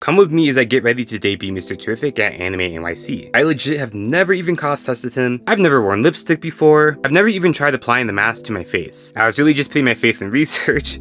Come with me as I get ready to debut Mr. Terrific at AnimeNYC. I legit have never even cross-tested him, I've never worn lipstick before, I've never even tried applying the mask to my face. I was really just putting my faith in research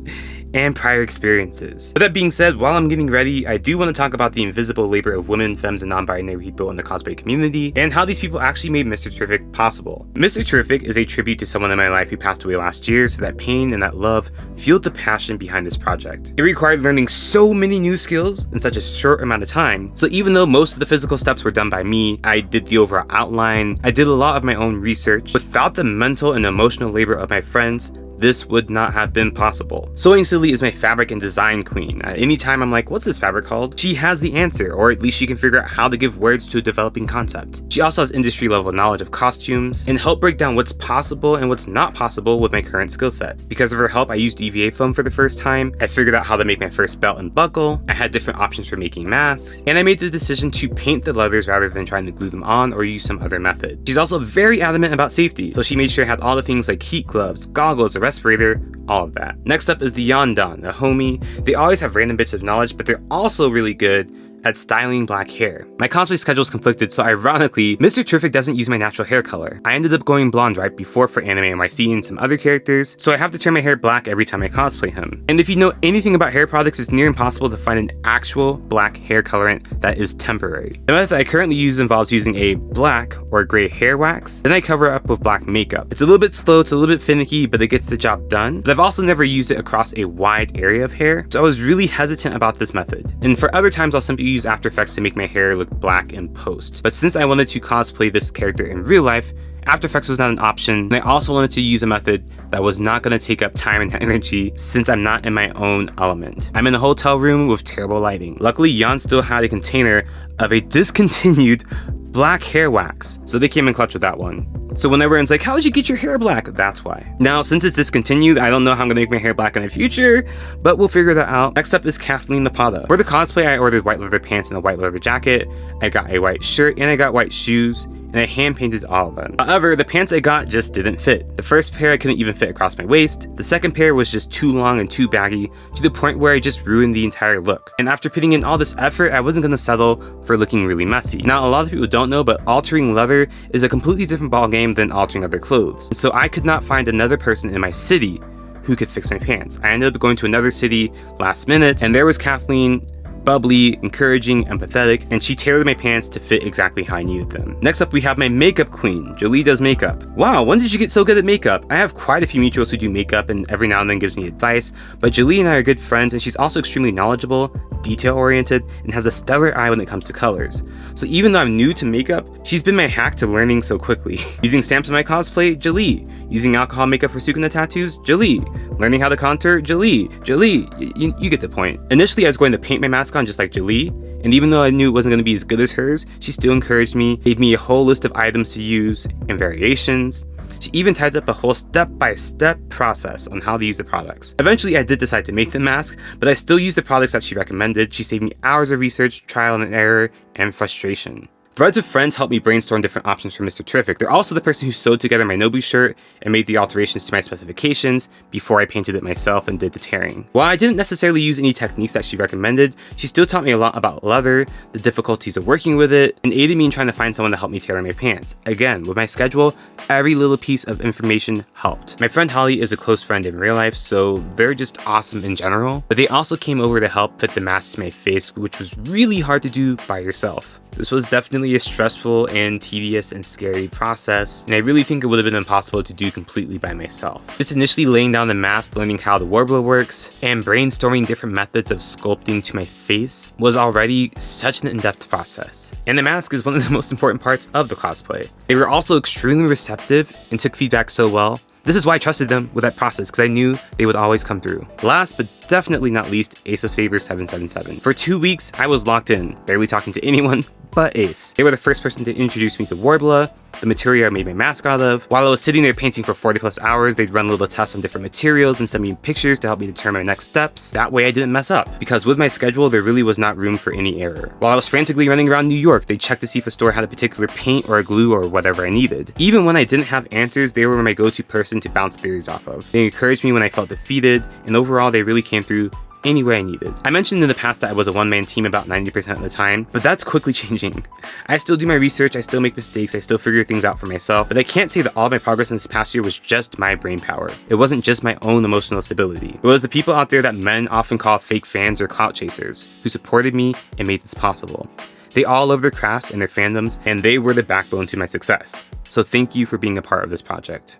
and prior experiences. With that being said, while I'm getting ready, I do want to talk about the invisible labor of women, femmes, and non-binary people in the cosplay community, and how these people actually made Mr. Terrific possible. Mr. Terrific is a tribute to someone in my life who passed away last year, so that pain and that love fueled the passion behind this project. It required learning so many new skills in such a short amount of time, so even though most of the physical steps were done by me, I did the overall outline, I did a lot of my own research. Without the mental and emotional labor of my friends, this would not have been possible. Sewing Silly is my fabric and design queen. At any time I'm like, what's this fabric called? She has the answer, or at least she can figure out how to give words to a developing concept. She also has industry level knowledge of costumes and help break down what's possible and what's not possible with my current skill set. Because of her help, I used EVA foam for the first time, I figured out how to make my first belt and buckle, I had different options for making masks, and I made the decision to paint the leathers rather than trying to glue them on or use some other method. She's also very adamant about safety, so she made sure I had all the things like heat gloves, goggles, a respirator, all of that. Next up is the Yondan, a homie. They always have random bits of knowledge, but they're also really good at styling black hair. My cosplay schedules conflicted, so ironically, Mr. Terrific doesn't use my natural hair color. I ended up going blonde right before for AnimeNYC and some other characters, so I have to turn my hair black every time I cosplay him. And if you know anything about hair products, it's near impossible to find an actual black hair colorant that is temporary. The method I currently use involves using a black or gray hair wax, then I cover it up with black makeup. It's a little bit slow, it's a little bit finicky, but it gets the job done. But I've also never used it across a wide area of hair, so I was really hesitant about this method. And for other times, I'll simply use After Effects to make my hair look black in post. But since I wanted to cosplay this character in real life, After Effects was not an option, and I also wanted to use a method that was not going to take up time and energy since I'm not in my own element. I'm in a hotel room with terrible lighting. Luckily, Jan still had a container of a discontinued black hair wax, so they came in clutch with that one. So when everyone's like, how did you get your hair black? That's why. Now, since it's discontinued, I don't know how I'm gonna make my hair black in the future, but we'll figure that out. Next up is Kathleen Napata. For the cosplay, I ordered white leather pants and a white leather jacket. I got a white shirt and I got white shoes, and I hand painted all of them. However, the pants I got just didn't fit. The first pair I couldn't even fit across my waist. The second pair was just too long and too baggy to the point where I just ruined the entire look. And after putting in all this effort, I wasn't gonna settle for looking really messy. Now, a lot of people don't know, but altering leather is a completely different ballgame than altering other clothes. So I could not find another person in my city who could fix my pants. I ended up going to another city last minute, and there was Kathleen, bubbly, encouraging, empathetic, and she tailored my pants to fit exactly how I needed them. Next up, we have my makeup queen. Jolie does makeup. Wow, when did you get so good at makeup? I have quite a few mutuals who do makeup and every now and then gives me advice, but Jolie and I are good friends, and she's also extremely knowledgeable, detail-oriented, and has a stellar eye when it comes to colors. So even though I'm new to makeup, she's been my hack to learning so quickly. Using stamps in my cosplay, Jolie. Using alcohol makeup for Sukuna tattoos, Jolie. Learning how to contour, Jolie. You get the point. Initially, I was going to paint my mask on just like Jolie, and even though I knew it wasn't going to be as good as hers, she still encouraged me, gave me a whole list of items to use and variations. She even typed up a whole step-by-step process on how to use the products. Eventually, I did decide to make the mask, but I still used the products that she recommended. She saved me hours of research, trial and error, and frustration. Threads of friends helped me brainstorm different options for Mr. Terrific. They're also the person who sewed together my Nobu shirt and made the alterations to my specifications before I painted it myself and did the tearing. While I didn't necessarily use any techniques that she recommended, she still taught me a lot about leather, the difficulties of working with it, and aided me in trying to find someone to help me tailor my pants. Again, with my schedule, every little piece of information helped. My friend Holly is a close friend in real life, so they're just awesome in general, but they also came over to help fit the mask to my face, which was really hard to do by yourself. This was definitely a stressful and tedious and scary process, and I really think it would have been impossible to do completely by myself. Just initially laying down the mask, learning how the warbler works, and brainstorming different methods of sculpting to my face was already such an in-depth process. And the mask is one of the most important parts of the cosplay. They were also extremely receptive and took feedback so well. This is why I trusted them with that process, because I knew they would always come through. Last but definitely not least, Ace of Sabers 777. For 2 weeks, I was locked in, barely talking to anyone but Ace. They were the first person to introduce me to Warbler, the material I made my mask out of. While I was sitting there painting for 40 plus hours, they'd run little tests on different materials and send me pictures to help me determine my next steps. That way I didn't mess up, because with my schedule, there really was not room for any error. While I was frantically running around New York, they'd check to see if a store had a particular paint or a glue or whatever I needed. Even when I didn't have answers, they were my go-to person to bounce theories off of. They encouraged me when I felt defeated, and overall they really came through any way I needed. I mentioned in the past that I was a one-man team about 90% of the time, but that's quickly changing. I still do my research, I still make mistakes, I still figure things out for myself, but I can't say that all my progress in this past year was just my brain power. It wasn't just my own emotional stability. It was the people out there that men often call fake fans or clout chasers, who supported me and made this possible. They all love their crafts and their fandoms, and they were the backbone to my success. So thank you for being a part of this project.